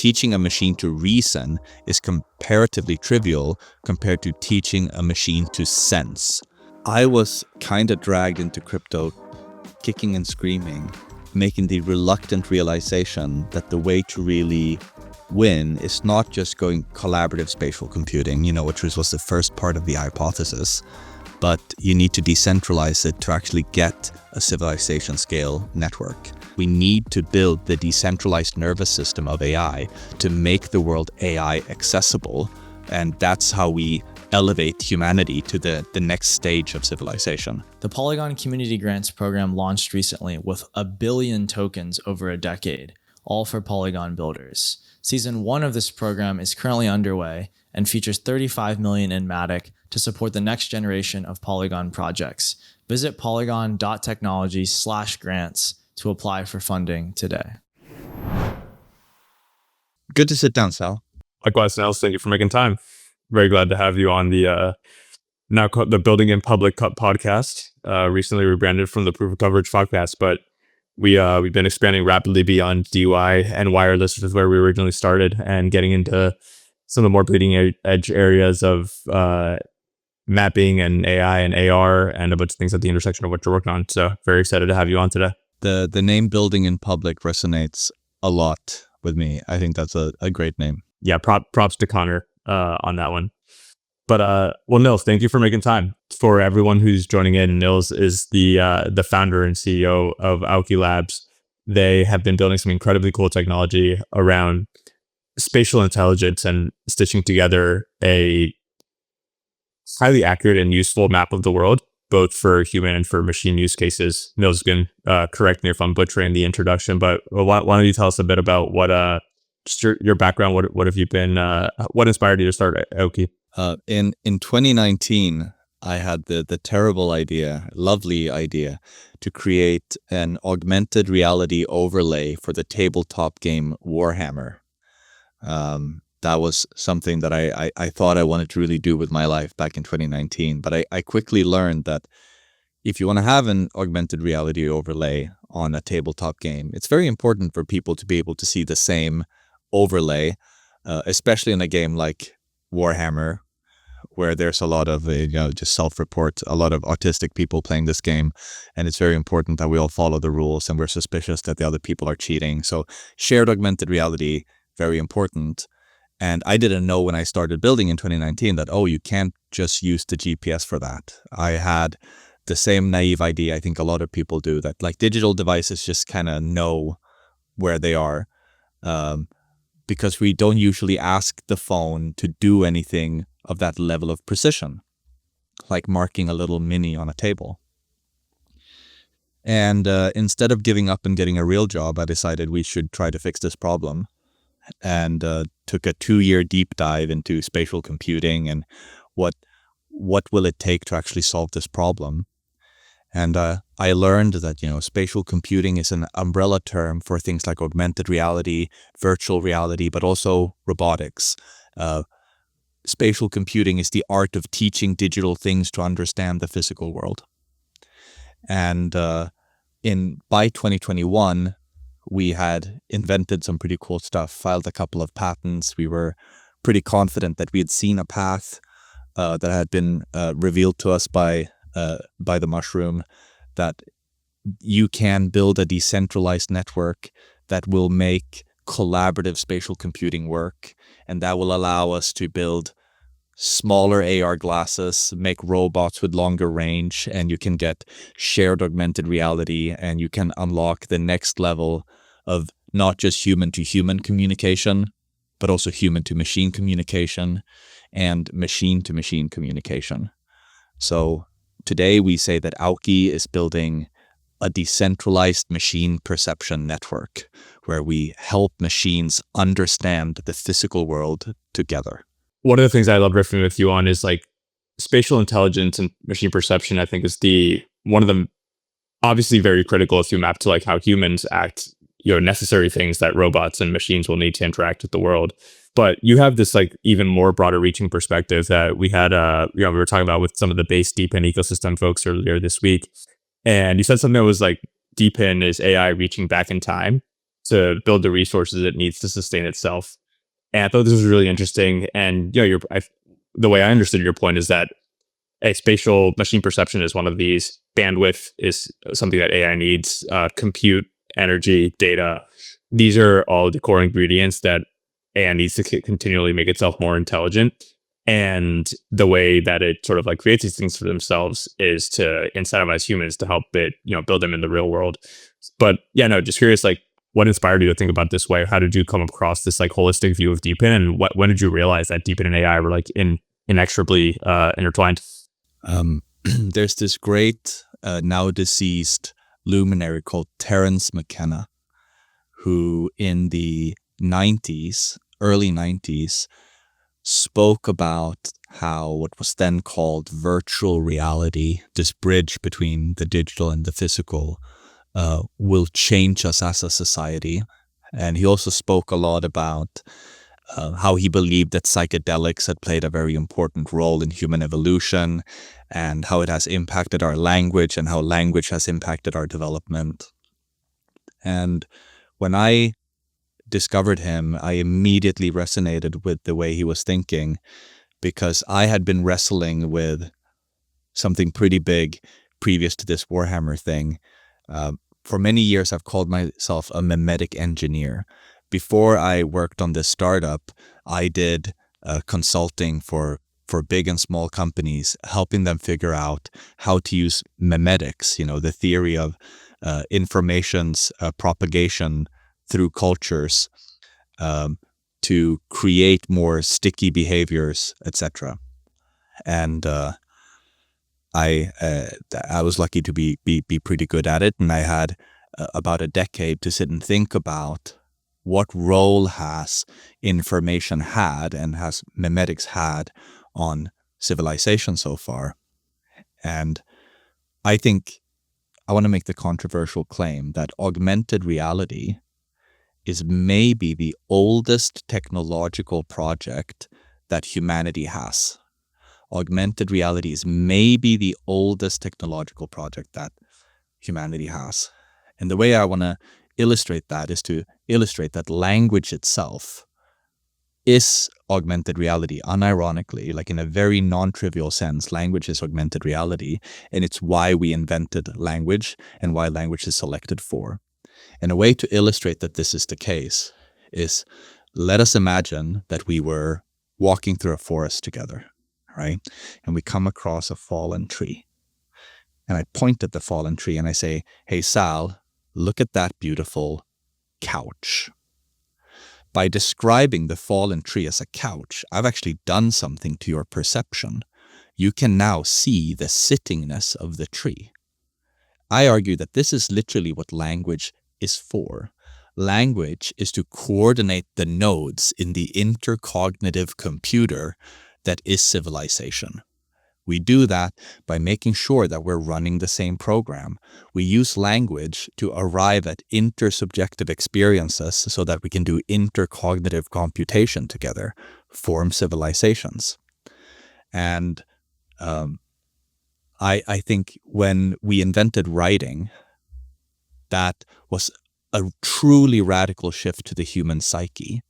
teaching a machine to reason is comparatively trivial compared to teaching a machine to sense. I was kind of dragged into crypto, kicking and screaming, making the reluctant realization that the way to really win is not just going collaborative spatial computing, which was the first part of the hypothesis, but you need to decentralize it to actually get a civilization scale network. We need to build the decentralized nervous system of AI to make the world AI accessible. And that's how we elevate humanity to the next stage of civilization. The Polygon Community Grants program launched recently with 1 billion tokens over a decade, all for Polygon builders. Season 1 of this program is currently underway and features $35 million in Memetic to support the next generation of Polygon projects. Visit polygon.technology/grants to apply for funding today. Good to sit down, Sal. Likewise, Nils, thank you for making time. Very glad to have you on the now called the Building in Public podcast. Recently rebranded from the Proof of Coverage podcast, but we've been expanding rapidly beyond DUI and wireless, which is where we originally started, and getting into some of the more bleeding edge areas of mapping and AI and AR and a bunch of things at the intersection of what you're working on. So very excited to have you on today. The name Building in Public resonates a lot with me. I think that's a great name. Yeah, props to Connor on that one. But well, Nils, thank you for making time. For everyone who's joining in, Nils is the founder and CEO of Auki Labs. They have been building some incredibly cool technology around spatial intelligence and stitching together a highly accurate and useful map of the world, both for human and for machine use cases. Nils can correct me if I'm butchering the introduction, but why don't you tell us a bit about what just your background? What have you been? What inspired you to start Auki? In 2019, I had the terrible idea, lovely idea, to create an augmented reality overlay for the tabletop game Warhammer. That was something that I thought I wanted to really do with my life back in 2019. But I quickly learned that if you want to have an augmented reality overlay on a tabletop game, it's very important for people to be able to see the same overlay, especially in a game like Warhammer, where there's a lot of just self-report, a lot of autistic people playing this game, and it's very important that we all follow the rules and we're suspicious that the other people are cheating. So shared augmented reality, very important. And I didn't know when I started building in 2019 that, you can't just use the GPS for that. I had the same naive idea I think a lot of people do, that like digital devices just kind of know where they are, because we don't usually ask the phone to do anything of that level of precision, like marking a little mini on a table. And instead of giving up and getting a real job, I decided we should try to fix this problem, and took a 2-year deep dive into spatial computing and what will it take to actually solve this problem. And I learned that spatial computing is an umbrella term for things like augmented reality, virtual reality, but also robotics. Spatial computing is the art of teaching digital things to understand the physical world. And by 2021, we had invented some pretty cool stuff, filed a couple of patents. We were pretty confident that we had seen a path that had been revealed to us by the mushroom, that you can build a decentralized network that will make collaborative spatial computing work, and that will allow us to build smaller AR glasses, make robots with longer range, and you can get shared augmented reality, and you can unlock the next level of not just human-to-human communication, but also human-to-machine communication and machine-to-machine communication. So today we say that Auki is building a decentralized machine perception network where we help machines understand the physical world together. One of the things I love riffing with you on is like spatial intelligence and machine perception. I think is one of them obviously very critical if you map to like how humans act, necessary things that robots and machines will need to interact with the world. But you have this like even more broader reaching perspective that we had, we were talking about with some of the base DePIN ecosystem folks earlier this week. And you said something that was like DePIN is AI reaching back in time. to build the resources it needs to sustain itself. And I thought this was really interesting. And the way I understood your point is that spatial machine perception is one of these. Bandwidth is something that AI needs. Compute, energy, data. These are all the core ingredients that AI needs to continually make itself more intelligent. And the way that it sort of like creates these things for themselves is to incentivize humans to help it, build them in the real world. But yeah, no, just curious, like, what inspired you to think about this way? How did you come across this like holistic view of DePIN, and when did you realize that DePIN and AI were like inexorably intertwined? There's this great now deceased luminary called Terence McKenna, who in the early 90s, spoke about how what was then called virtual reality, this bridge between the digital and the physical, will change us as a society. And he also spoke a lot about how he believed that psychedelics had played a very important role in human evolution, and how it has impacted our language and how language has impacted our development. And when I discovered him, I immediately resonated with the way he was thinking, because I had been wrestling with something pretty big previous to this Warhammer thing. For many years, I've called myself a Memetic engineer. Before I worked on this startup, I did consulting for big and small companies, helping them figure out how to use memetics, the theory of information's propagation through cultures, to create more sticky behaviors, etc. And I was lucky to be pretty good at it, and I had about a decade to sit and think about what role has information had and has memetics had on civilization so far. And I think I want to make the controversial claim that augmented reality is maybe the oldest technological project that humanity has. Augmented reality is maybe the oldest technological project that humanity has. And the way I want to illustrate that is to illustrate that language itself is augmented reality, unironically, like in a very non-trivial sense. Language is augmented reality, and it's why we invented language and why language is selected for. And a way to illustrate that this is the case is, let us imagine that we were walking through a forest together, right? And we come across a fallen tree. And I point at the fallen tree and I say, "Hey, Sal, look at that beautiful couch." By describing the fallen tree as a couch, I've actually done something to your perception. You can now see the sittingness of the tree. I argue that this is literally what language is for. Language is to coordinate the nodes in the intercognitive computer that is civilization. We do that by making sure that we're running the same program. We use language to arrive at intersubjective experiences so that we can do intercognitive computation together, form civilizations. And I think when we invented writing, that was a truly radical shift to the human psyche.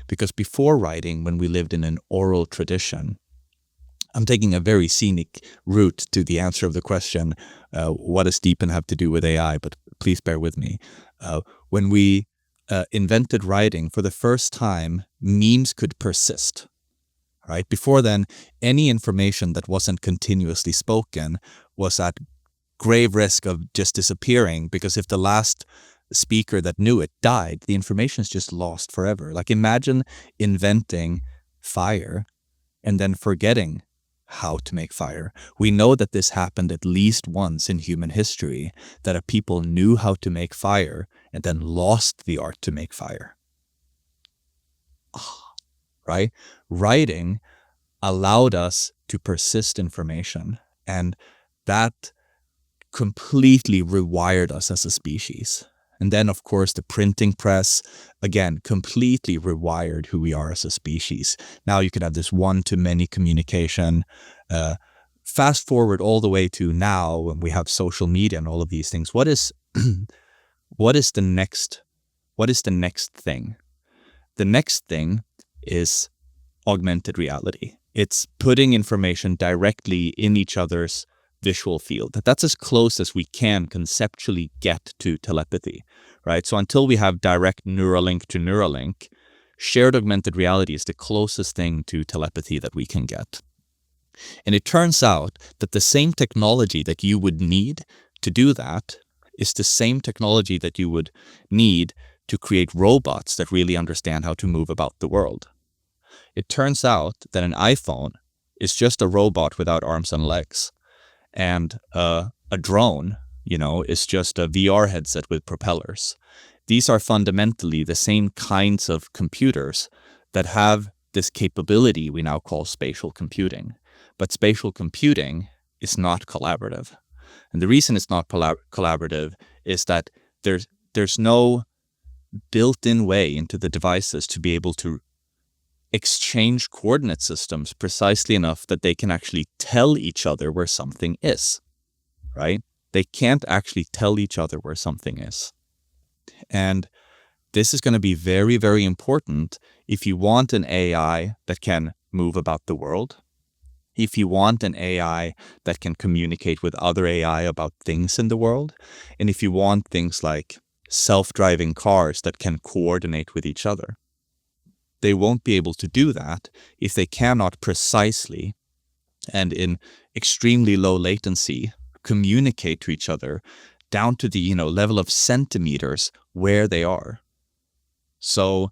Because before writing, when we lived in an oral tradition, I'm taking a very scenic route to the answer of the question, what does DePIN have to do with AI? But please bear with me. When we invented writing, for the first time, memes could persist, right? Before then, any information that wasn't continuously spoken was at grave risk of just disappearing, because if the last speaker that knew it died, the information is just lost forever. Like, imagine inventing fire and then forgetting how to make fire. We know that this happened at least once in human history, that a people knew how to make fire and then lost the art to make fire. Right? Writing allowed us to persist information, and that completely rewired us as a species. And then, of course, the printing press, again, completely rewired who we are as a species. Now you can have this one-to-many communication. Fast forward all the way to now, when we have social media and all of these things. What is the next what is the next thing? The next thing is augmented reality. It's putting information directly in each other's visual field. That's as close as we can conceptually get to telepathy, right? So until we have direct Neuralink to Neuralink, shared augmented reality is the closest thing to telepathy that we can get. And it turns out that the same technology that you would need to do that is the same technology that you would need to create robots that really understand how to move about the world. It turns out that an iPhone is just a robot without arms and legs. And a drone, is just a VR headset with propellers. These are fundamentally the same kinds of computers that have this capability we now call spatial computing. But spatial computing is not collaborative. And the reason it's not collaborative is that there's no built-in way into the devices to be able to exchange coordinate systems precisely enough that they can actually tell each other where something is, right? They can't actually tell each other where something is. And this is going to be very, very important if you want an AI that can move about the world, if you want an AI that can communicate with other AI about things in the world, and if you want things like self-driving cars that can coordinate with each other. They won't be able to do that if they cannot precisely and in extremely low latency communicate to each other down to the level of centimeters where they are. So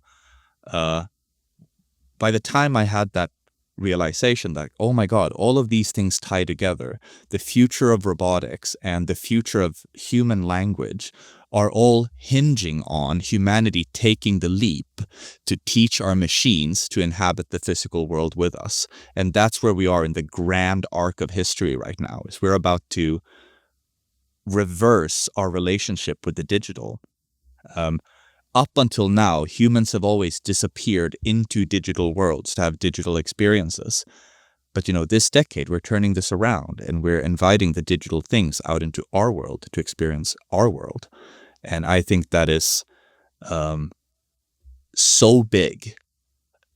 by the time I had that realization that, oh my God, all of these things tie together, the future of robotics and the future of human language are all hinging on humanity taking the leap to teach our machines to inhabit the physical world with us. And that's where we are in the grand arc of history right now, is we're about to reverse our relationship with the digital. Up until now, humans have always disappeared into digital worlds to have digital experiences. But this decade, we're turning this around and we're inviting the digital things out into our world to experience our world. And I think that is so big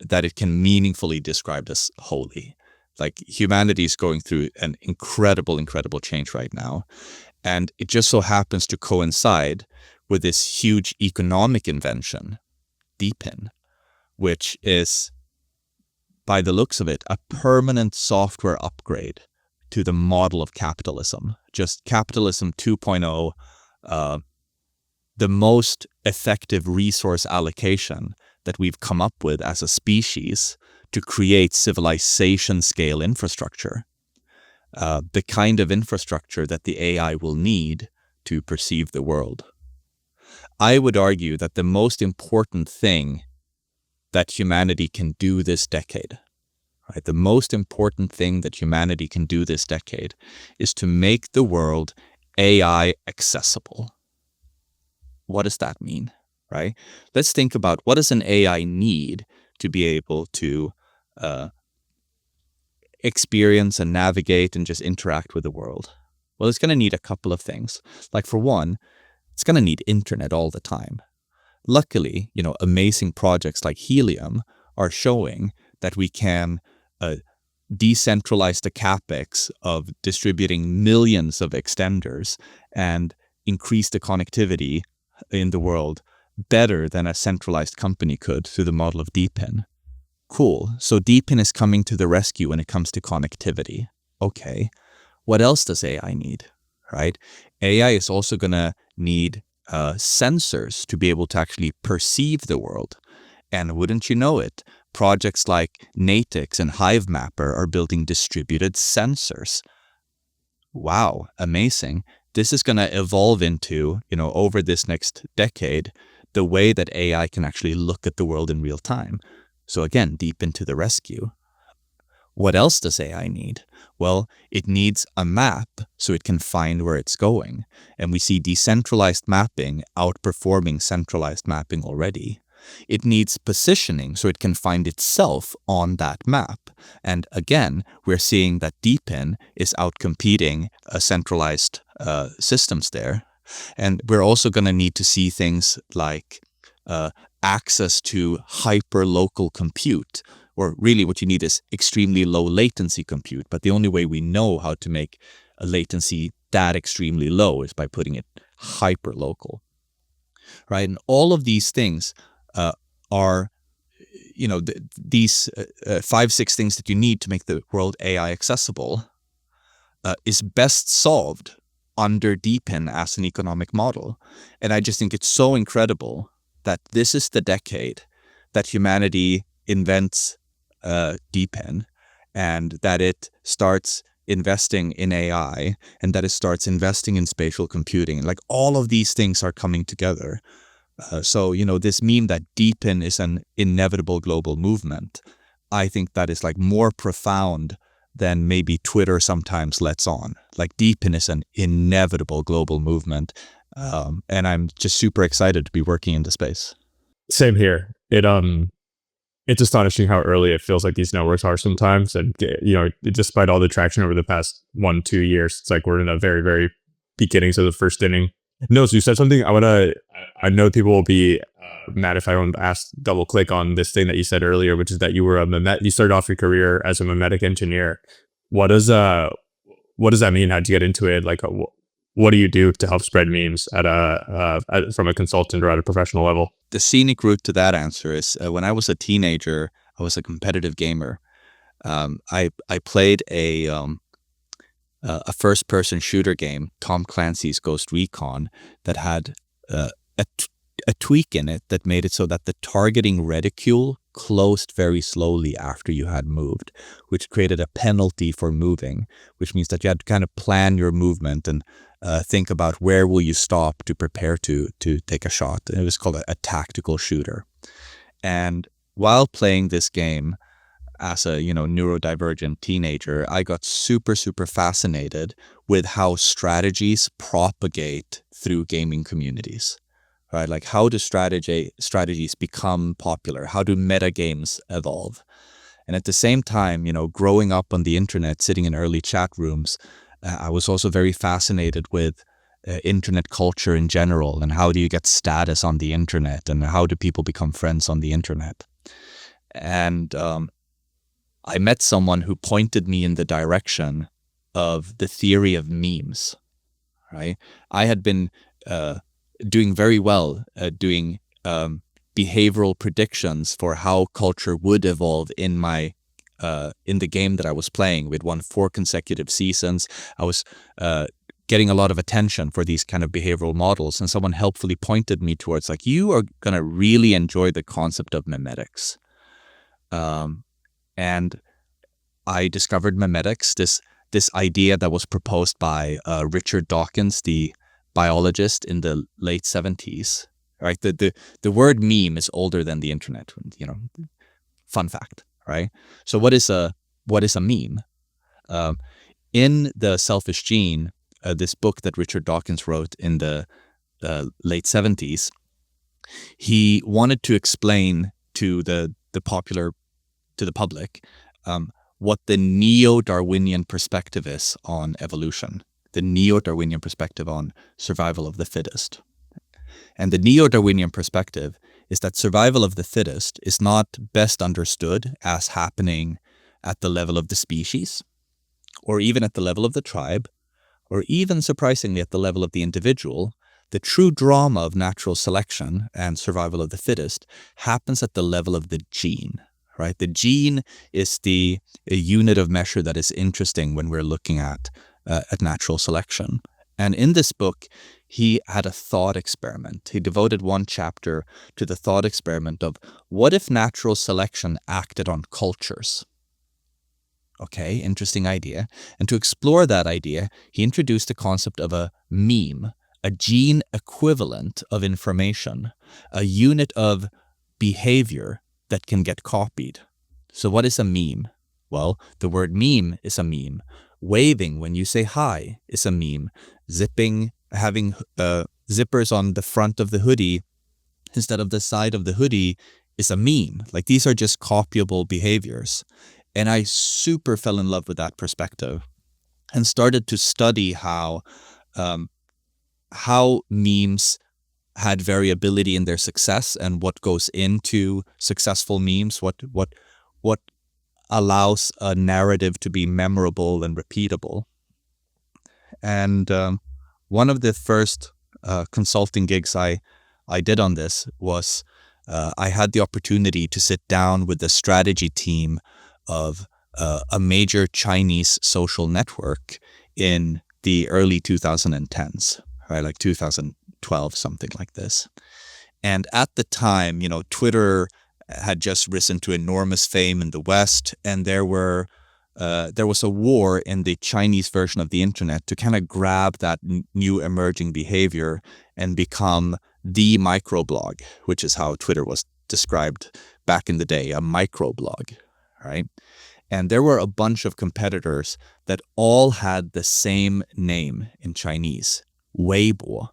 that it can meaningfully described as holy. Like humanity is going through an incredible, incredible change right now. And it just so happens to coincide with this huge economic invention, DePIN, which is, by the looks of it, a permanent software upgrade to the model of capitalism. Just capitalism 2.0, the most effective resource allocation that we've come up with as a species to create civilization scale infrastructure. The kind of infrastructure that the AI will need to perceive the world. I would argue that the most important thing that humanity can do this decade, right? The most important thing that humanity can do this decade is to make the world AI accessible. What does that mean, right? Let's think about, what does an AI need to be able to experience and navigate and just interact with the world? Well, it's going to need a couple of things. Like for one, it's going to need internet all the time. Luckily, amazing projects like Helium are showing that we can decentralize the capex of distributing millions of extenders and increase the connectivity in the world better than a centralized company could through the model of DePIN. Cool. So DePIN is coming to the rescue when it comes to connectivity. Okay. What else does AI need, right? AI is also going to need sensors to be able to actually perceive the world. And wouldn't you know it, projects like Natix and HiveMapper are building distributed sensors. Wow, amazing. This is going to evolve into, over this next decade, the way that AI can actually look at the world in real time. So again, DePIN to the rescue. What else does AI need? Well, it needs a map so it can find where it's going. And we see decentralized mapping outperforming centralized mapping already. It needs positioning so it can find itself on that map. And again, we're seeing that DePIN is outcompeting centralized systems there. And we're also going to need to see things like access to hyper-local compute, or really what you need is extremely low latency compute. But the only way we know how to make a latency that extremely low is by putting it hyper-local, right? And all of these things are, these 5-6 things that you need to make the world AI accessible is best solved under DePIN as an economic model. And I just think it's so incredible that this is the decade that humanity invents DePIN, and that it starts investing in AI, and that it starts investing in spatial computing. Like, all of these things are coming together. So, this meme that DePIN is an inevitable global movement, I think that is like more profound than maybe Twitter sometimes lets on. Like, DePIN is an inevitable global movement. And I'm just super excited to be working in the space. Same here. It's astonishing how early it feels like these networks are sometimes. And, despite all the traction over the past 1-2 years, it's like we're in the very, very beginnings of the first inning. Nils, you said something. I know people will be mad if I don't double click on this thing that you said earlier, which is that you were you started off your career as a Memetic engineer. What does that mean? How'd you get into it? Like, what do you do to help spread memes from a consultant or at a professional level? The scenic route to that answer is when I was a teenager, I was a competitive gamer. I played a first-person shooter game, Tom Clancy's Ghost Recon, that had a tweak in it that made it so that the targeting reticule closed very slowly after you had moved, which created a penalty for moving, which means that you had to kind of plan your movement and think about where will you stop to prepare to take a shot. And it was called a tactical shooter. And while playing this game as a neurodivergent teenager, I got super, super fascinated with how strategies propagate through gaming communities. Right? Like, how do strategies become popular? How do meta games evolve? And at the same time, growing up on the internet, sitting in early chat rooms, I was also very fascinated with internet culture in general, and how do you get status on the internet, and how do people become friends on the internet? And I met someone who pointed me in the direction of the theory of memes, right? I had been doing very well doing behavioral predictions for how culture would evolve in the game that I was playing. We'd won 4 consecutive seasons. I was getting a lot of attention for these kind of behavioral models, and someone helpfully pointed me towards, like, you are going to really enjoy the concept of memetics. And I discovered memetics, this idea that was proposed by Richard Dawkins, the biologist, in the late 70s. Right, the word meme is older than the internet. Fun fact, right? So what is a meme? In The Selfish Gene, this book that Richard Dawkins wrote in the late 70s, he wanted to explain to the public what the neo-Darwinian perspective is on evolution, the neo-Darwinian perspective on survival of the fittest. And the neo-Darwinian perspective is that survival of the fittest is not best understood as happening at the level of the species, or even at the level of the tribe, or even, surprisingly, at the level of the individual. The true drama of natural selection and survival of the fittest happens at the level of the gene, right? The gene is a unit of measure that is interesting when we're looking at natural selection. And in this book, he had a thought experiment. He devoted one chapter to the thought experiment of, what if natural selection acted on cultures? Okay, interesting idea. And to explore that idea, he introduced the concept of a meme, a gene equivalent of information, a unit of behavior that can get copied. So what is a meme? Well, the word meme is a meme. Waving when you say hi is a meme. Having zippers on the front of the hoodie instead of the side of the hoodie is a meme. Like, these are just copyable behaviors. And I super fell in love with that perspective and started to study how memes had variability in their success and what goes into successful memes, what allows a narrative to be memorable and repeatable. And one of the first consulting gigs I did on this was I had the opportunity to sit down with the strategy team of a major Chinese social network in the early 2010s, right? Like 2012, something like this. And at the time, Twitter had just risen to enormous fame in the West, and there was a war in the Chinese version of the internet to kind of grab that new emerging behavior and become the microblog, which is how Twitter was described back in the day, a microblog, right? And there were a bunch of competitors that all had the same name in Chinese, Weibo.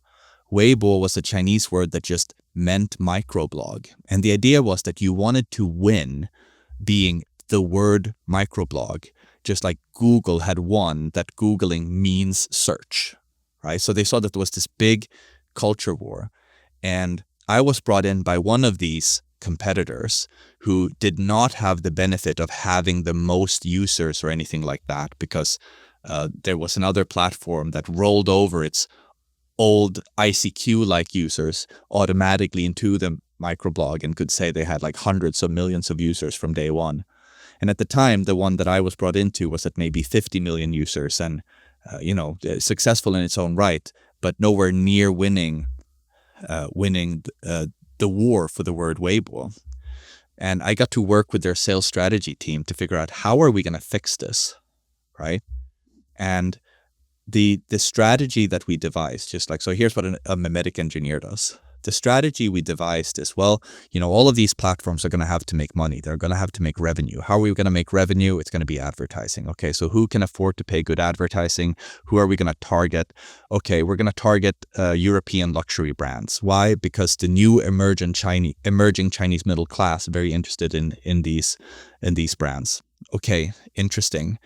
Weibo was a Chinese word that just meant microblog. And the idea was that you wanted to win being the word microblog, just like Google had won that Googling means search, right? So they saw that there was this big culture war. And I was brought in by one of these competitors who did not have the benefit of having the most users or anything like that, because there was another platform that rolled over its old ICQ-like users automatically into the microblog and could say they had like hundreds of millions of users from day one. And at the time, the one that I was brought into was at maybe 50 million users and, successful in its own right, but nowhere near winning the war for the word Weibo. And I got to work with their sales strategy team to figure out how are we going to fix this, right? And the strategy that we devised, so here's what a Memetic engineer does. The strategy we devised is, all of these platforms are going to have to make money. They're going to have to make revenue. How are we going to make revenue? It's going to be advertising. Okay, so who can afford to pay good advertising? Who are we going to target? Okay, we're going to target European luxury brands. Why? Because the new emerging Chinese middle class are very interested in these brands. Okay, interesting.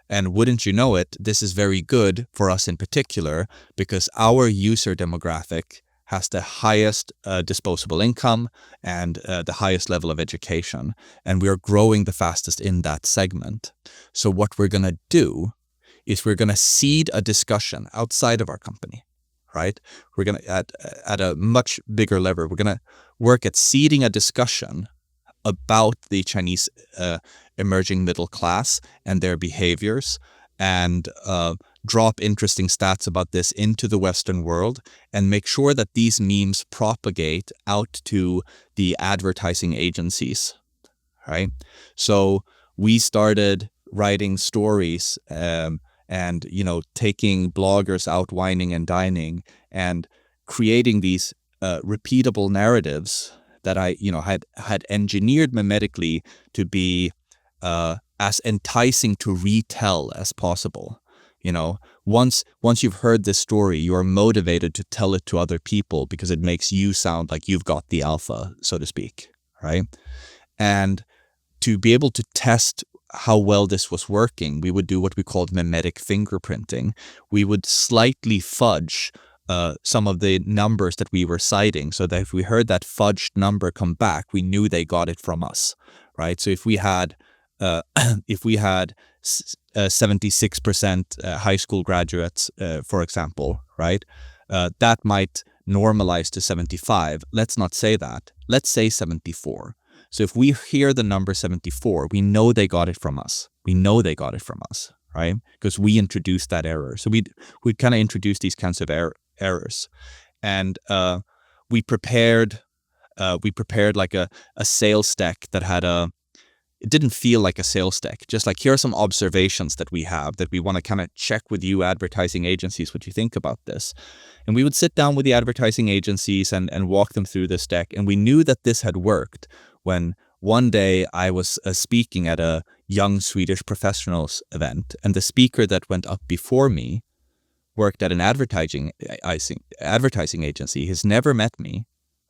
And wouldn't you know it, this is very good for us in particular because our user demographic has the highest disposable income and the highest level of education. And we're growing the fastest in that segment. So what we're going to do is we're going to seed a discussion outside of our company, right? We're going to, at a much bigger level, we're going to work at seeding a discussion about the Chinese emerging middle class and their behaviors, and drop interesting stats about this into the Western world and make sure that these memes propagate out to the advertising agencies, right? So we started writing stories and, taking bloggers out wining and dining and creating these repeatable narratives that I, had engineered memetically to be as enticing to retell as possible. Once you've heard this story, you are motivated to tell it to other people because it makes you sound like you've got the alpha, so to speak, right? And to be able to test how well this was working, we would do what we called memetic fingerprinting. We would slightly fudge some of the numbers that we were citing so that if we heard that fudged number come back, we knew they got it from us, right? So if we had 76% high school graduates, for example, right? That might normalize to 75. Let's not say that. Let's say 74. So if we hear the number 74, we know they got it from us. Right? Because we introduced that error. So we'd kind of introduce these kinds of errors. And we prepared like a sales deck that had it didn't feel like a sales deck. Just like, here are some observations that we have that we want to kind of check with you advertising agencies what you think about this. And we would sit down with the advertising agencies and walk them through this deck. And we knew that this had worked when one day I was speaking at a young Swedish professionals event, and the speaker that went up before me worked at an advertising agency. He's never met me,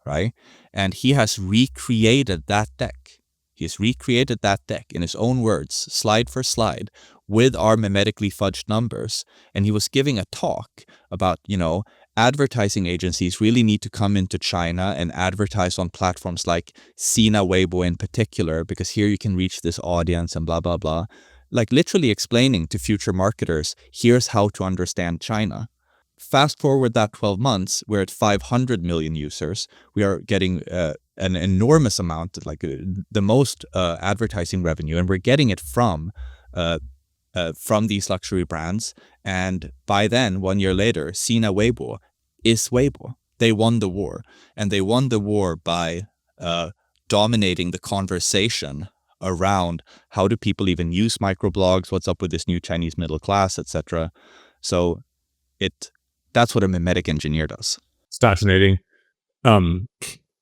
right? And he has recreated that deck. He's recreated that deck in his own words, slide for slide, with our memetically fudged numbers. And he was giving a talk about, advertising agencies really need to come into China and advertise on platforms like Sina Weibo in particular, because here you can reach this audience and blah, blah, blah. Like literally explaining to future marketers, here's how to understand China. Fast forward that 12 months, we're at 500 million users. We are getting an enormous amount, like the most advertising revenue, and we're getting it from these luxury brands. And by then, 1 year later, Sina Weibo is Weibo. They won the war, and they won the war by dominating the conversation around how do people even use microblogs, what's up with this new Chinese middle class, etc. So that's what a memetic engineer does. It's fascinating.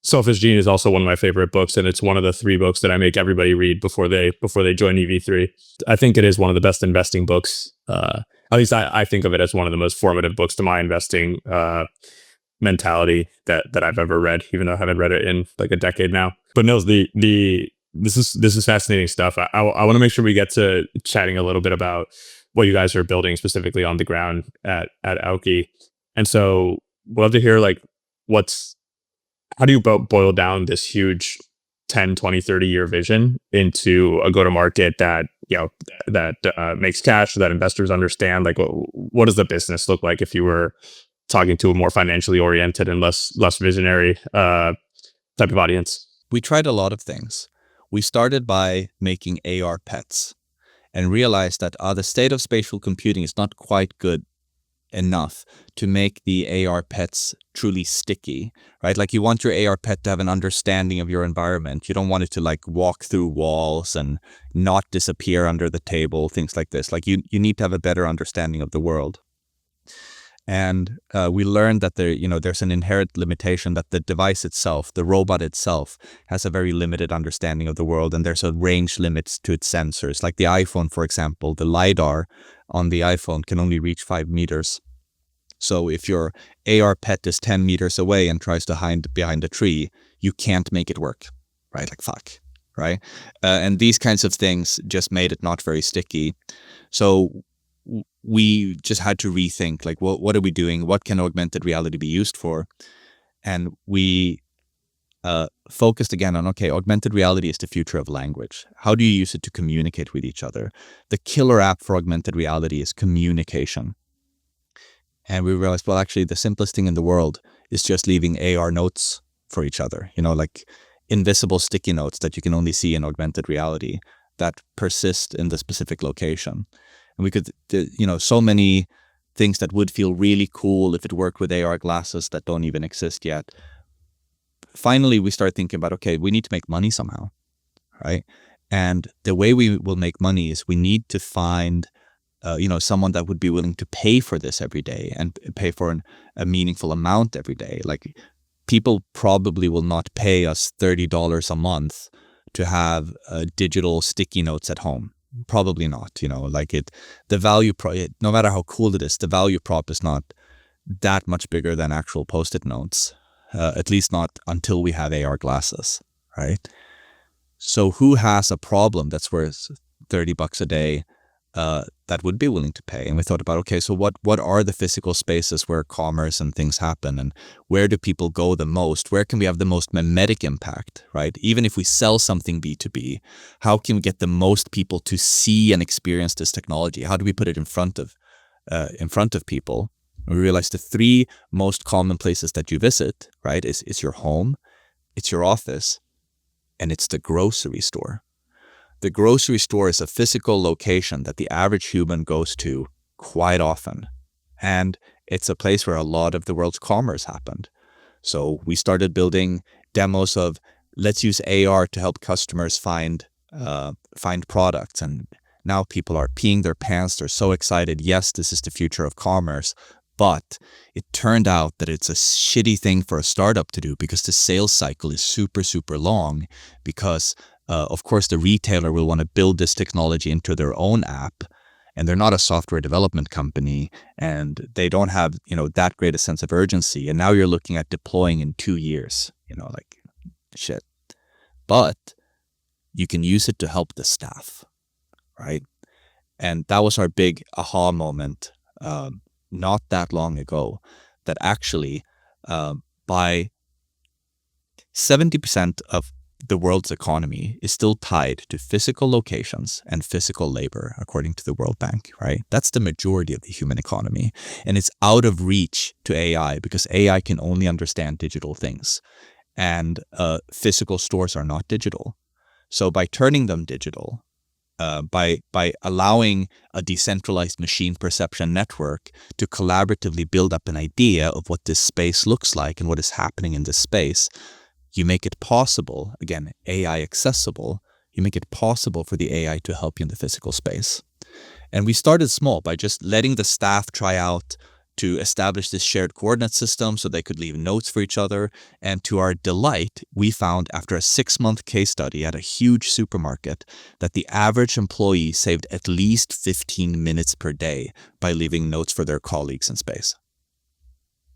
Selfish Gene is also one of my favorite books, and it's one of the 3 books that I make everybody read before they join EV3. I think it is one of the best investing books. At least I think of it as one of the most formative books to my investing mentality that I've ever read, even though I haven't read it in like a decade now. But Nils, this is fascinating stuff. I want to make sure we get to chatting a little bit about what you guys are building specifically on the ground at Auki. And so we'll have to hear like how do you boil down this huge 10, 20, 30 year vision into a go-to-market that, makes cash, that investors understand? Like what does the business look like if you were talking to a more financially oriented and less visionary type of audience? We tried a lot of things. We started by making AR pets and realized that the state of spatial computing is not quite good enough to make the AR pets truly sticky, right? Like you want your AR pet to have an understanding of your environment. You don't want it to like walk through walls and not disappear under the table, things like this. Like you need to have a better understanding of the world. And we learned that there's an inherent limitation, that the device itself, the robot itself, has a very limited understanding of the world, and there's a range limits to its sensors. Like the iPhone, for example, the LiDAR on the iPhone can only reach 5 meters. So if your AR pet is 10 meters away and tries to hide behind a tree, you can't make it work, right? Like fuck, right? And these kinds of things just made it not very sticky. So we just had to rethink, like, what are we doing? What can augmented reality be used for? And we focused again on, okay, augmented reality is the future of language. How do you use it to communicate with each other? The killer app for augmented reality is communication. And we realized, well, actually, the simplest thing in the world is just leaving AR notes for each other, like invisible sticky notes that you can only see in augmented reality that persist in the specific location. And we could, so many things that would feel really cool if it worked with AR glasses that don't even exist yet. Finally, we start thinking about, okay, we need to make money somehow, right? And the way we will make money is we need to find, someone that would be willing to pay for this every day and pay for a meaningful amount every day. Like people probably will not pay us $30 a month to have digital sticky notes at home. Probably not, the value no matter how cool it is, the value prop is not that much bigger than actual Post-it notes, at least not until we have AR glasses, right? So who has a problem that's worth $30 a day that would be willing to pay? And we thought about, okay, so what are the physical spaces where commerce and things happen, and where do people go the most? Where can we have the most memetic impact, right? Even if we sell something B2B, how can we get the most people to see and experience this technology? How do we put it in front of people? And we realized the 3 most common places that you visit, right, is your home, it's your office, and it's the grocery store. The grocery store is a physical location that the average human goes to quite often. And it's a place where a lot of the world's commerce happened. So we started building demos of, let's use AR to help customers find products. And now people are peeing their pants. They're so excited. Yes, this is the future of commerce. But it turned out that it's a shitty thing for a startup to do, because the sales cycle is super, super long, because of course, the retailer will want to build this technology into their own app, and they're not a software development company, and they don't have, that great a sense of urgency. And now you're looking at deploying in 2 years, like shit. But you can use it to help the staff, right? And that was our big aha moment not that long ago, that actually by 70% of the world's economy is still tied to physical locations and physical labor, according to the World Bank, right? That's the majority of the human economy. And it's out of reach to AI because AI can only understand digital things. And physical stores are not digital. So by turning them digital, by allowing a decentralized machine perception network to collaboratively build up an idea of what this space looks like and what is happening in this space, you make it possible, again, AI accessible, you make it possible for the AI to help you in the physical space. And we started small by just letting the staff try out to establish this shared coordinate system so they could leave notes for each other. And to our delight, we found after a 6-month case study at a huge supermarket that the average employee saved at least 15 minutes per day by leaving notes for their colleagues in space.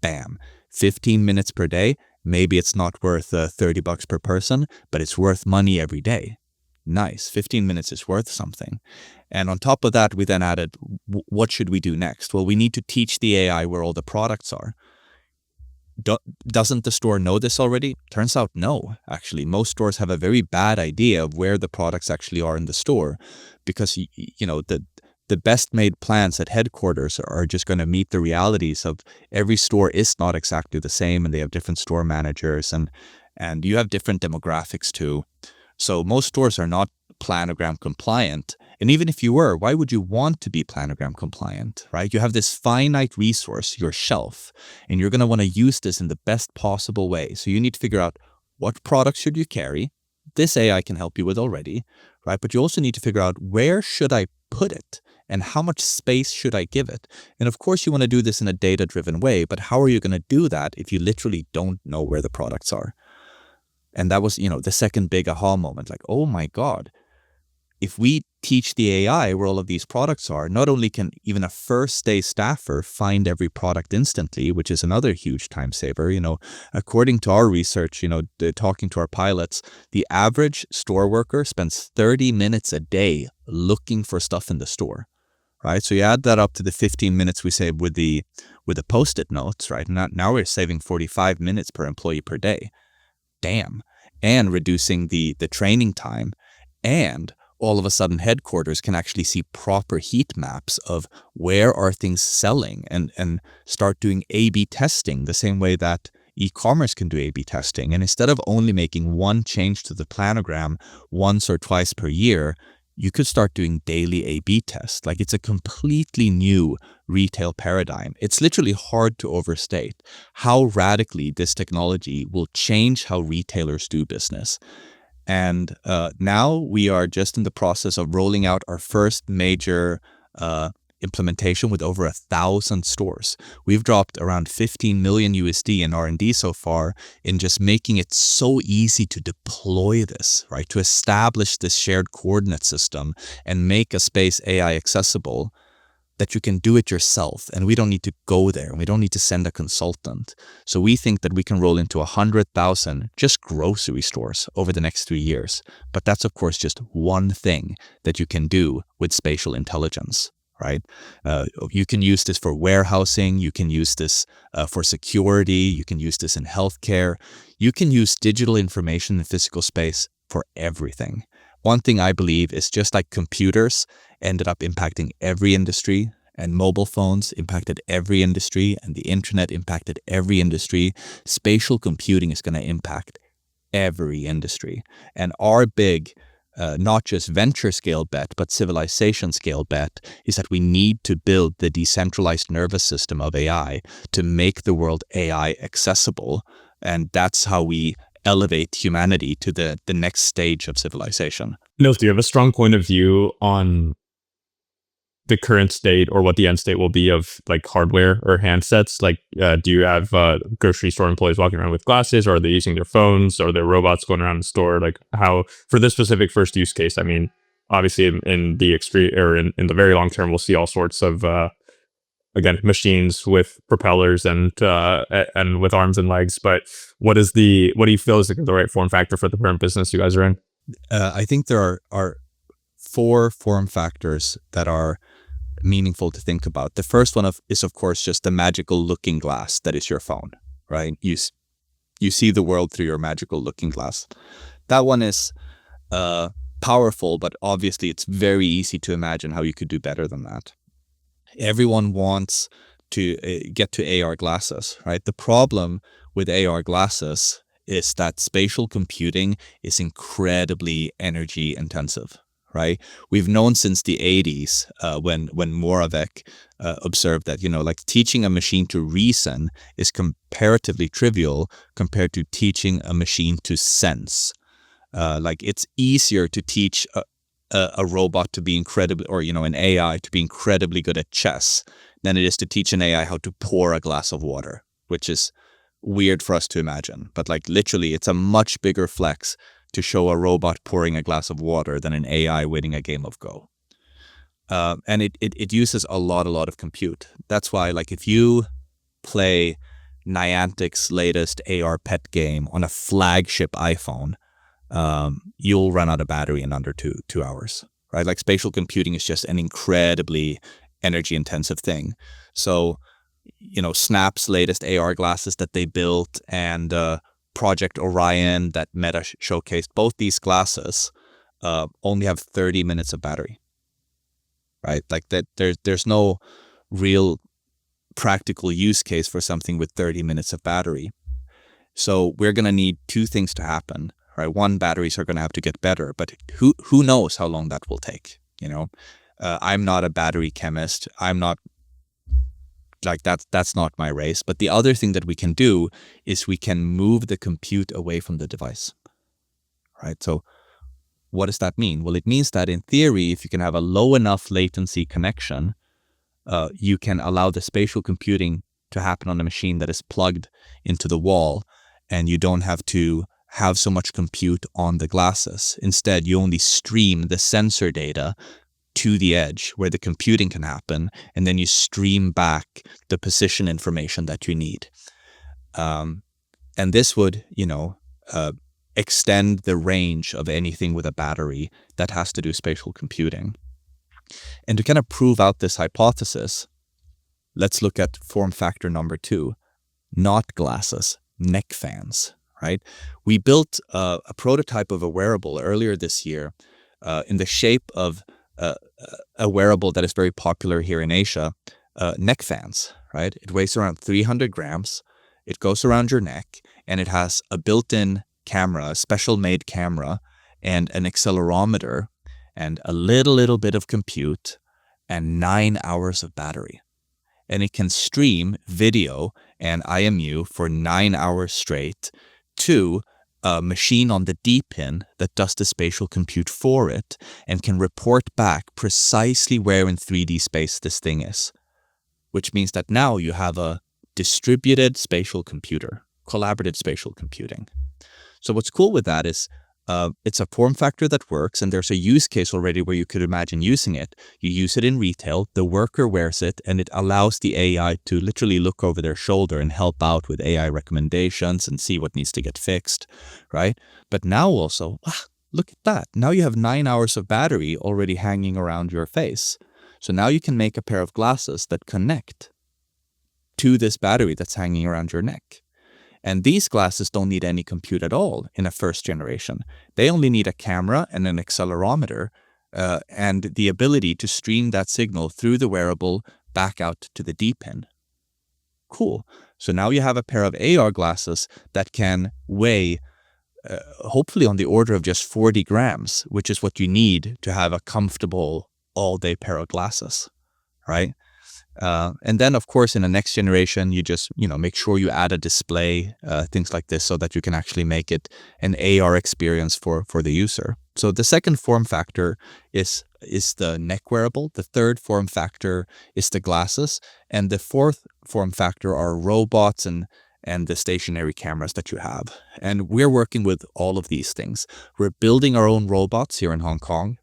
Bam. 15 minutes per day. Maybe it's not worth $30 per person, but it's worth money every day. Nice. 15 minutes is worth something. And on top of that, we then added, what should we do next? Well, we need to teach the AI where all the products are. Doesn't the store know this already? Turns out no, actually. Most stores have a very bad idea of where the products actually are in the store because, the best made plans at headquarters are just going to meet the realities of every store is not exactly the same and they have different store managers and you have different demographics too. So most stores are not planogram compliant. And even if you were, why would you want to be planogram compliant, right? You have this finite resource, your shelf, and you're going to want to use this in the best possible way. So you need to figure out what products should you carry. This AI can help you with already, right? But you also need to figure out where should I put it and how much space should I give it? And of course, you want to do this in a data-driven way, but how are you going to do that if you literally don't know where the products are? And that was, the second big aha moment, like, oh my God, if we teach the AI where all of these products are, not only can even a first-day staffer find every product instantly, which is another huge time saver. According to our research, talking to our pilots, the average store worker spends 30 minutes a day looking for stuff in the store, right? So you add that up to the 15 minutes we save with the Post-it notes, right? Now we're saving 45 minutes per employee per day. Damn. And reducing the training time, and all of a sudden headquarters can actually see proper heat maps of where are things selling and start doing A/B testing the same way that e-commerce can do A/B testing. And instead of only making one change to the planogram once or twice per year, you could start doing daily A/B tests. Like, it's a completely new retail paradigm. It's literally hard to overstate how radically this technology will change how retailers do business. And now we are just in the process of rolling out our first major implementation with over 1,000 stores. We've dropped around 15 million USD in R&D so far in just making it so easy to deploy this, right? To establish this shared coordinate system and make a space AI accessible that you can do it yourself, and we don't need to go there, and we don't need to send a consultant. So we think that we can roll into 100,000 just grocery stores over the next 3 years. But that's, of course, just one thing that you can do with spatial intelligence, right? You can use this for warehousing. You can use this for security. You can use this in healthcare. You can use digital information in physical space for everything. One thing I believe is just like computers ended up impacting every industry, and mobile phones impacted every industry, and the internet impacted every industry, spatial computing is going to impact every industry. And our big, not just venture scale bet, but civilization scale bet is that we need to build the decentralized nervous system of AI to make the world AI accessible. And that's how we elevate humanity to the next stage of civilization. Nils, do you have a strong point of view on the current state or what the end state will be of like hardware or handsets? Like, do you have grocery store employees walking around with glasses, or are they using their phones, or are there robots going around the store? Like, how, for this specific first use case, I mean, obviously in the extreme or in the very long term, we'll see all sorts of again, machines with propellers and with arms and legs. But what do you feel is the right form factor for the current business you guys are in? I think there are 4 form factors that are meaningful to think about. The first one is of course just the magical looking glass that is your phone, right? You see the world through your magical looking glass. That one is powerful, but obviously it's very easy to imagine how you could do better than that. Everyone wants to get to AR glasses, right? The problem with AR glasses is that spatial computing is incredibly energy intensive, right? We've known since the 80s when Moravec observed that, like teaching a machine to reason is comparatively trivial compared to teaching a machine to sense. Like it's easier to teach a robot to be incredibly, or, an AI to be incredibly good at chess than it is to teach an AI how to pour a glass of water, which is weird for us to imagine. But like literally, it's a much bigger flex to show a robot pouring a glass of water than an AI winning a game of Go. And it uses a lot of compute. That's why, like, if you play Niantic's latest AR pet game on a flagship iPhone, you'll run out of battery in under two hours, right? Like spatial computing is just an incredibly energy intensive thing. So, Snap's latest AR glasses that they built and Project Orion that Meta showcased, both these glasses only have 30 minutes of battery, right? Like that, there's no real practical use case for something with 30 minutes of battery. So we're going to need two things to happen, right? One, batteries are going to have to get better, but who knows how long that will take, I'm not a battery chemist. I'm not like that's not my race. But the other thing that we can do is we can move the compute away from the device, right? So what does that mean? Well, it means that in theory, if you can have a low enough latency connection, you can allow the spatial computing to happen on a machine that is plugged into the wall, and you don't have to have so much compute on the glasses. Instead, you only stream the sensor data to the edge where the computing can happen, and then you stream back the position information that you need. And this would, extend the range of anything with a battery that has to do spatial computing. And to kind of prove out this hypothesis, let's look at form factor number 2, not glasses, neck fans, right? We built a prototype of a wearable earlier this year in the shape of a wearable that is very popular here in Asia, neck fans, right? It weighs around 300 grams. It goes around your neck, and it has a built-in camera, a special-made camera, and an accelerometer, and a little bit of compute, and 9 hours of battery. And it can stream video and IMU for 9 hours straight to a machine on the DePIN that does the spatial compute for it and can report back precisely where in 3D space this thing is, which means that now you have a distributed spatial computer, collaborative spatial computing. So what's cool with that is it's a form factor that works, and there's a use case already where you could imagine using it. You use it in retail, the worker wears it, and it allows the AI to literally look over their shoulder and help out with AI recommendations and see what needs to get fixed, right? But now also, look at that. Now you have 9 hours of battery already hanging around your face. So now you can make a pair of glasses that connect to this battery that's hanging around your neck. And these glasses don't need any compute at all in a first generation. They only need a camera and an accelerometer and the ability to stream that signal through the wearable back out to the DePIN. Cool. So now you have a pair of AR glasses that can weigh hopefully on the order of just 40 grams, which is what you need to have a comfortable all-day pair of glasses, right? And then, of course, in the next generation, you just, make sure you add a display, things like this, so that you can actually make it an AR experience for the user. So the second form factor is the neck wearable. The third form factor is the glasses. And the fourth form factor are robots and the stationary cameras that you have. And we're working with all of these things. We're building our own robots here in Hong Kong,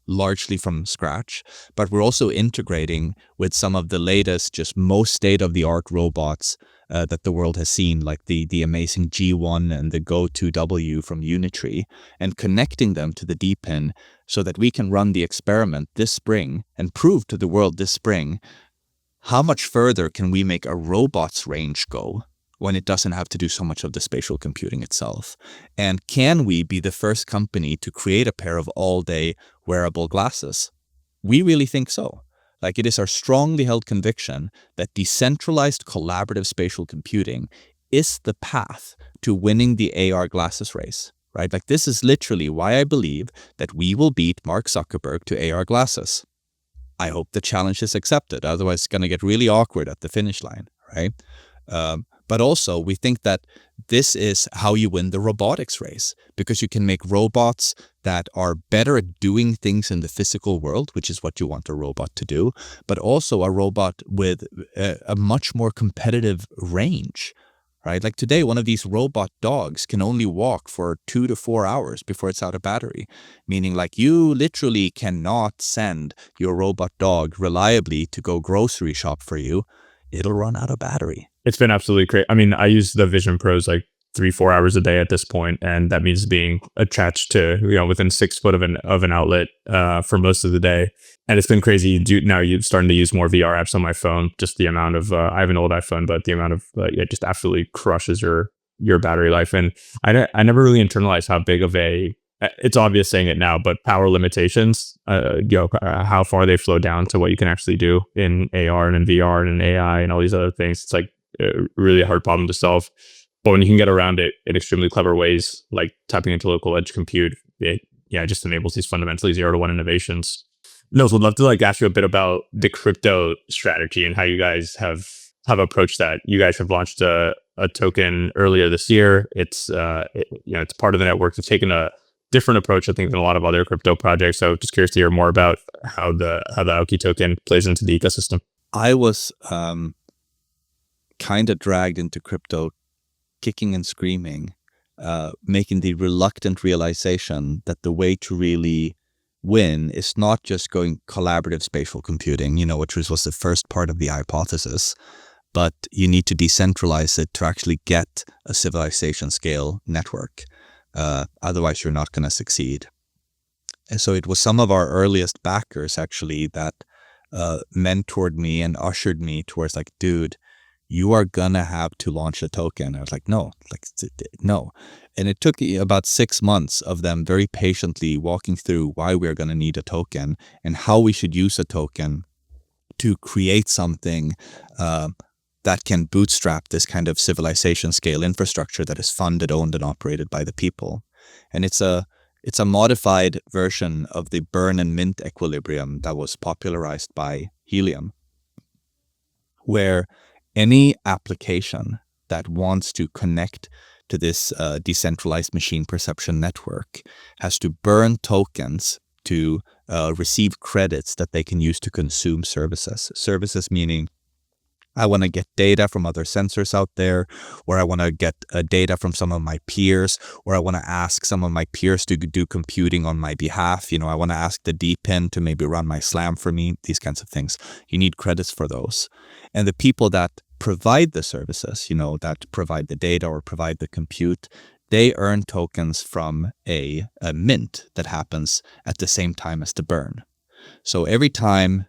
largely from scratch, but we're also integrating with some of the latest, just most state-of-the-art robots that the world has seen, like the amazing G1 and the Go2W from Unitree, and connecting them to the DePIN so that we can run the experiment this spring and prove to the world this spring how much further can we make a robot's range go when it doesn't have to do so much of the spatial computing itself? And can we be the first company to create a pair of all-day wearable glasses? We really think so. Like, it is our strongly held conviction that decentralized collaborative spatial computing is the path to winning the AR glasses race, right? Like, this is literally why I believe that we will beat Mark Zuckerberg to AR glasses. I hope the challenge is accepted. Otherwise, it's going to get really awkward at the finish line, right? But also, we think that this is how you win the robotics race, because you can make robots that are better at doing things in the physical world, which is what you want a robot to do, but also a robot with a much more competitive range, right? Like today, one of these robot dogs can only walk for 2 to 4 hours before it's out of battery, meaning like you literally cannot send your robot dog reliably to go grocery shop for you. It'll run out of battery. It's been absolutely great. I mean, I use the Vision Pros like 3-4 hours a day at this point, and that means being attached to, within 6 foot of an outlet for most of the day. And it's been crazy. Now you're starting to use more VR apps on my phone. Just the amount of I have an old iPhone, but the amount of it just absolutely crushes your battery life. And I never really internalized how big of a, it's obvious saying it now, but power limitations, how far they flow down to what you can actually do in AR and in VR and in AI and all these other things. It's like a really hard problem to solve. But when you can get around it in extremely clever ways, like tapping into local edge compute, it just enables these fundamentally 0-to-1 innovations. Nils, would love to ask you a bit about the crypto strategy and how you guys have approached that. You guys have launched a token earlier this year. It's it's part of the network. It's taken a different approach, I think, than a lot of other crypto projects. So just curious to hear more about how the Auki token plays into the ecosystem. I was kind of dragged into crypto kicking and screaming, making the reluctant realization that the way to really win is not just going collaborative spatial computing, which was the first part of the hypothesis, but you need to decentralize it to actually get a civilization scale network. Otherwise, you're not going to succeed. And so it was some of our earliest backers actually that mentored me and ushered me towards like, dude, you are going to have to launch a token. I was like, no. And it took about 6 months of them very patiently walking through why we're going to need a token and how we should use a token to create something that can bootstrap this kind of civilization scale infrastructure that is funded, owned, and operated by the people. And it's a modified version of the burn and mint equilibrium that was popularized by helium, where any application that wants to connect to this decentralized machine perception network has to burn tokens to receive credits that they can use to consume services. Services meaning I want to get data from other sensors out there, or I want to get data from some of my peers, or I want to ask some of my peers to do computing on my behalf. I want to ask the DePIN to maybe run my SLAM for me, these kinds of things. You need credits for those. And the people that provide the services, that provide the data or provide the compute, they earn tokens from a mint that happens at the same time as the burn. So every time,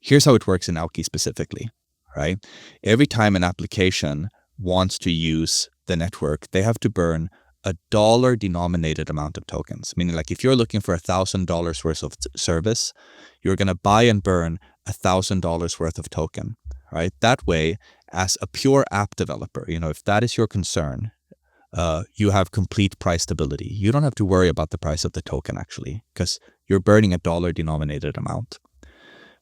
here's how it works in Auki specifically. Right? Every time an application wants to use the network, they have to burn a dollar denominated amount of tokens. Meaning like if you're looking for $1,000 worth of service, you're going to buy and burn $1,000 worth of token, right? That way, as a pure app developer, if that is your concern, you have complete price stability. You don't have to worry about the price of the token actually, because you're burning a dollar denominated amount.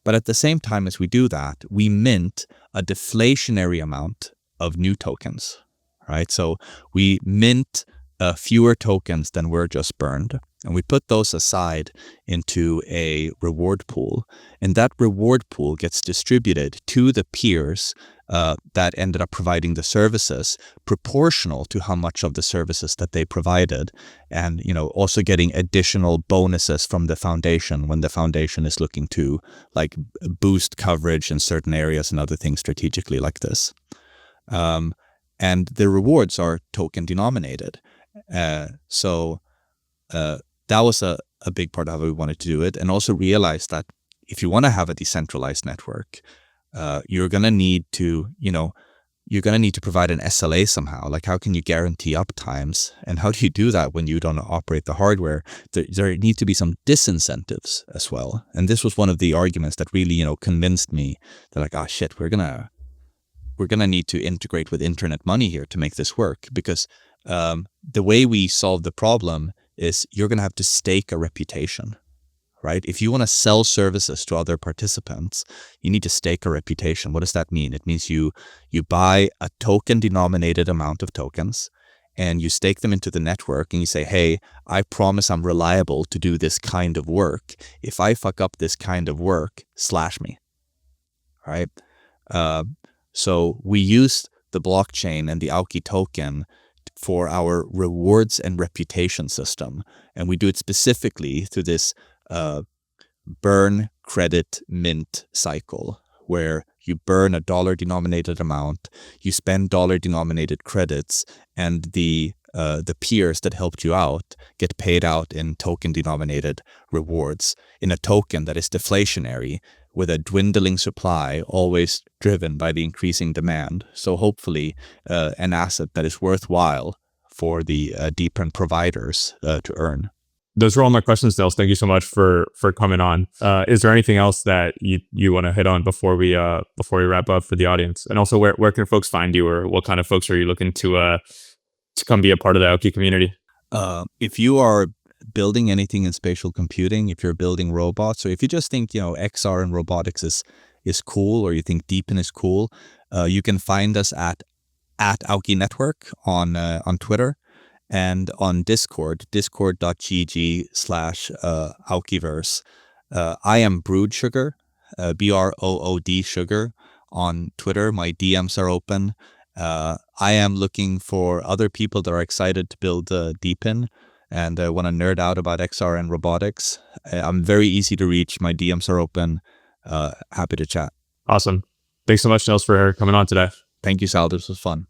But at the same time as we do that, we mint a deflationary amount of new tokens, right? So we mint fewer tokens than were just burned. And we put those aside into a reward pool. And that reward pool gets distributed to the peers that ended up providing the services, proportional to how much of the services that they provided. And, also getting additional bonuses from the foundation when the foundation is looking to like boost coverage in certain areas and other things strategically like this. And the rewards are token denominated. So that was a big part of how we wanted to do it, and also realize that if you want to have a decentralized network, you're going to need to, provide an SLA somehow. Like, how can you guarantee uptimes? And how do you do that when you don't operate the hardware? There need to be some disincentives as well. And this was one of the arguments that really, convinced me that, like, shit, we're gonna need to integrate with internet money here to make this work, because the way we solve the problem is you're gonna have to stake a reputation. Right? If you want to sell services to other participants, you need to stake a reputation. What does that mean? It means you buy a token-denominated amount of tokens, and you stake them into the network, and you say, hey, I promise I'm reliable to do this kind of work. If I fuck up this kind of work, slash me. Right? So we used the blockchain and the Auki token for our rewards and reputation system, and we do it specifically through this burn, credit, mint cycle, where you burn a dollar-denominated amount, you spend dollar-denominated credits, and the peers that helped you out get paid out in token-denominated rewards in a token that is deflationary, with a dwindling supply, always driven by the increasing demand. So hopefully an asset that is worthwhile for the DePIN providers to earn. Those are all my questions, Nils. Thank you so much for coming on. Is there anything else that you want to hit on before we wrap up for the audience? And also, where can folks find you, or what kind of folks are you looking to come be a part of the Auki community? If you are building anything in spatial computing, if you're building robots, or if you just think XR and robotics is cool, or you think DePIN is cool, you can find us at Auki Network on Twitter. And on Discord, discord.gg/Aukiverse. I am Brood Sugar, BROOD Sugar on Twitter. My DMs are open. I am looking for other people that are excited to build DePIN and want to nerd out about XR and robotics. I'm very easy to reach. My DMs are open. Happy to chat. Awesome. Thanks so much, Nils, for coming on today. Thank you, Sal. This was fun.